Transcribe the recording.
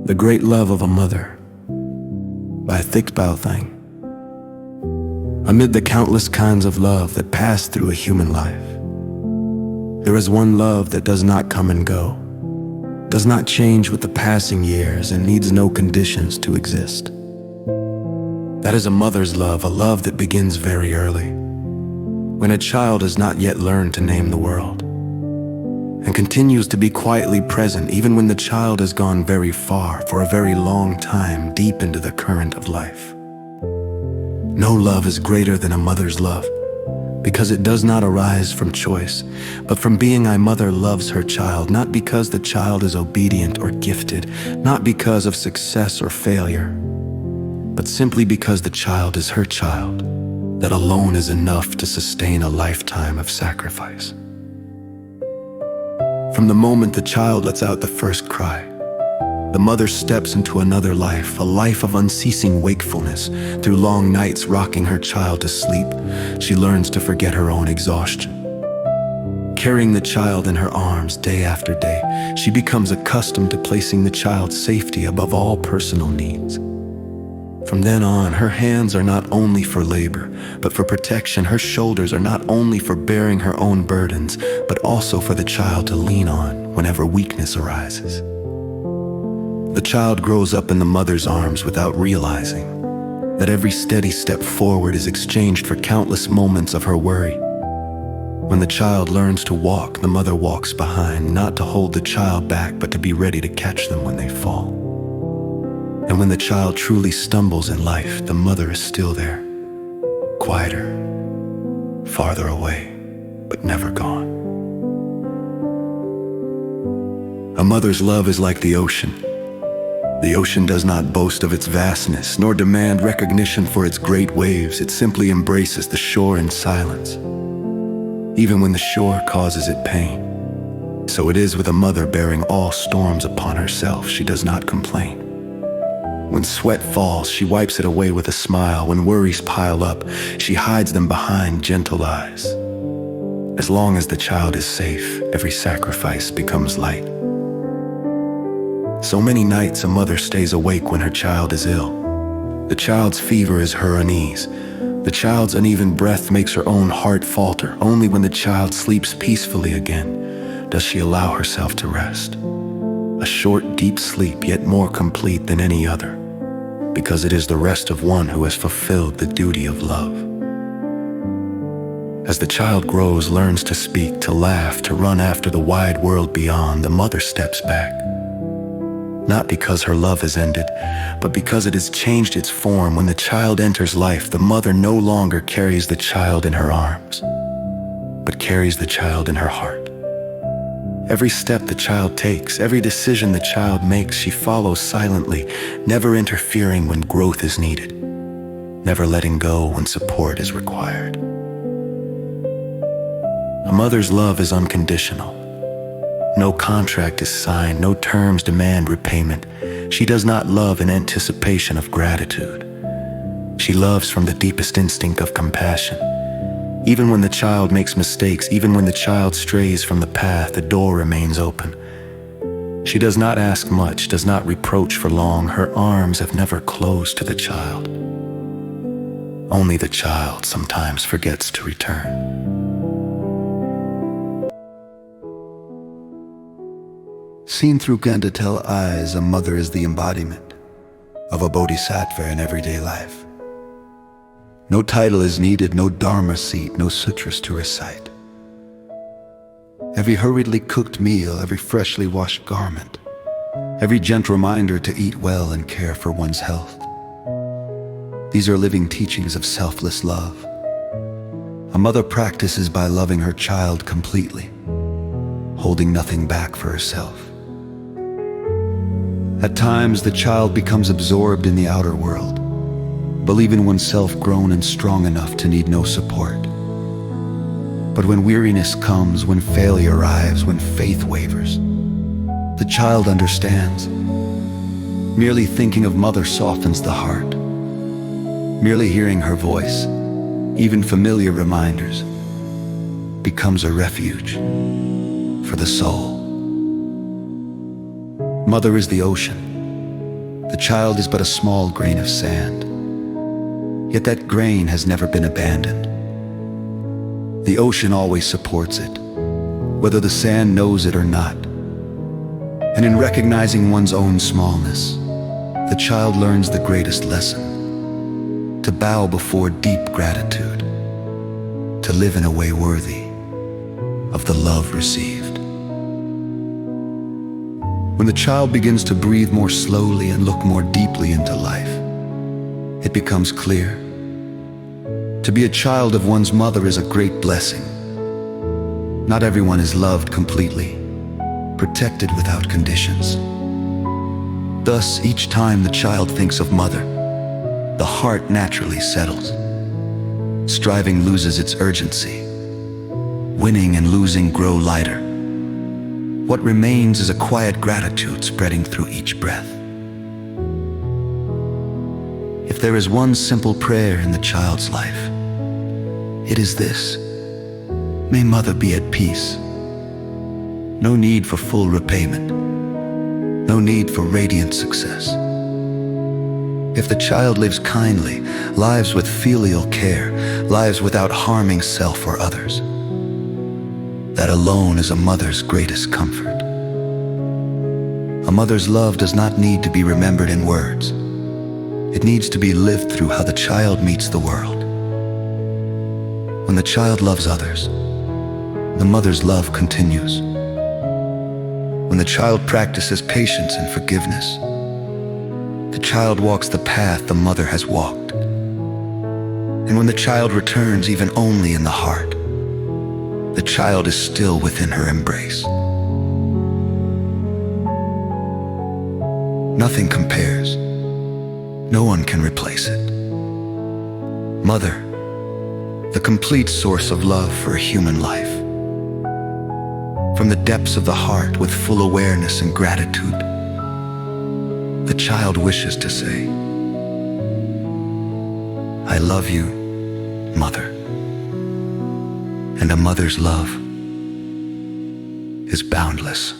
The Great Love of a Mother by Thích Bảo Thành. Amid the countless kinds of love that pass through a human life, there is one love that does not come and go, does not change with the passing years, and needs no conditions to exist. That is a mother's love, a love that begins very early, when a child has not yet learned to name the world, and continues to be quietly present even when the child has gone very far, for a very long time, deep into the current of life. No love is greater than a mother's love, because it does not arise from choice, but from being a mother loves her child, not because the child is obedient or gifted, not because of success or failure, but simply because the child is her child. That alone is enough to sustain a lifetime of sacrifice. From the moment the child lets out the first cry, the mother steps into another life, a life of unceasing wakefulness. Through long nights rocking her child to sleep, she learns to forget her own exhaustion. Carrying the child in her arms day after day, she becomes accustomed to placing the child's safety above all personal needs. From then on, her hands are not only for labor, but for protection. Her shoulders are not only for bearing her own burdens, but also for the child to lean on whenever weakness arises. The child grows up in the mother's arms without realizing that every steady step forward is exchanged for countless moments of her worry. When the child learns to walk, the mother walks behind, not to hold the child back, but to be ready to catch them when they fall. And when the child truly stumbles in life, the mother is still there, quieter, farther away, but never gone. A mother's love is like the ocean. The ocean does not boast of its vastness, nor demand recognition for its great waves. It simply embraces the shore in silence, even when the shore causes it pain. So it is with a mother bearing all storms upon herself. She does not complain. When sweat falls, she wipes it away with a smile. When worries pile up, she hides them behind gentle eyes. As long as the child is safe, every sacrifice becomes light. So many nights a mother stays awake when her child is ill. The child's fever is her unease. The child's uneven breath makes her own heart falter. Only when the child sleeps peacefully again does she allow herself to rest. A short, deep sleep, yet more complete than any other, because it is the rest of one who has fulfilled the duty of love. As the child grows, learns to speak, to laugh, to run after the wide world beyond, the mother steps back. Not because her love has ended, but because it has changed its form. When the child enters life, the mother no longer carries the child in her arms, but carries the child in her heart. Every step the child takes, every decision the child makes, she follows silently, never interfering when growth is needed, never letting go when support is required. A mother's love is unconditional. No contract is signed, no terms demand repayment. She does not love in anticipation of gratitude. She loves from the deepest instinct of compassion. Even when the child makes mistakes, even when the child strays from the path, the door remains open. She does not ask much, does not reproach for long. Her arms have never closed to the child. Only the child sometimes forgets to return. Seen through Gandhitel eyes, a mother is the embodiment of a Bodhisattva in everyday life. No title is needed, no dharma seat, no sutras to recite. Every hurriedly cooked meal, every freshly washed garment, every gentle reminder to eat well and care for one's health. These are living teachings of selfless love. A mother practices by loving her child completely, holding nothing back for herself. At times, the child becomes absorbed in the outer world, believing oneself grown and strong enough to need no support. But when weariness comes, when failure arrives, when faith wavers, the child understands. Merely thinking of mother softens the heart. Merely hearing her voice, even familiar reminders, becomes a refuge for the soul. Mother is the ocean. The child is but a small grain of sand, yet that grain has never been abandoned. The ocean always supports it, whether the sand knows it or not. And in recognizing one's own smallness, the child learns the greatest lesson: to bow before deep gratitude, to live in a way worthy of the love received. When the child begins to breathe more slowly and look more deeply into life, it becomes clear: to be a child of one's mother is a great blessing. Not everyone is loved completely, protected without conditions. Thus, each time the child thinks of mother, the heart naturally settles. Striving loses its urgency. Winning and losing grow lighter. What remains is a quiet gratitude spreading through each breath. If there is one simple prayer in the child's life, it is this: may mother be at peace. No need for full repayment. No need for radiant success. If the child lives kindly, lives with filial care, lives without harming self or others, that alone is a mother's greatest comfort. A mother's love does not need to be remembered in words. It needs to be lived through how the child meets the world. When the child loves others, the mother's love continues. When the child practices patience and forgiveness, the child walks the path the mother has walked. And when the child returns even only in the heart, the child is still within her embrace. Nothing compares. No one can replace it. Mother, the complete source of love for a human life. From the depths of the heart, with full awareness and gratitude, the child wishes to say, I love you, Mother. And a mother's love is boundless.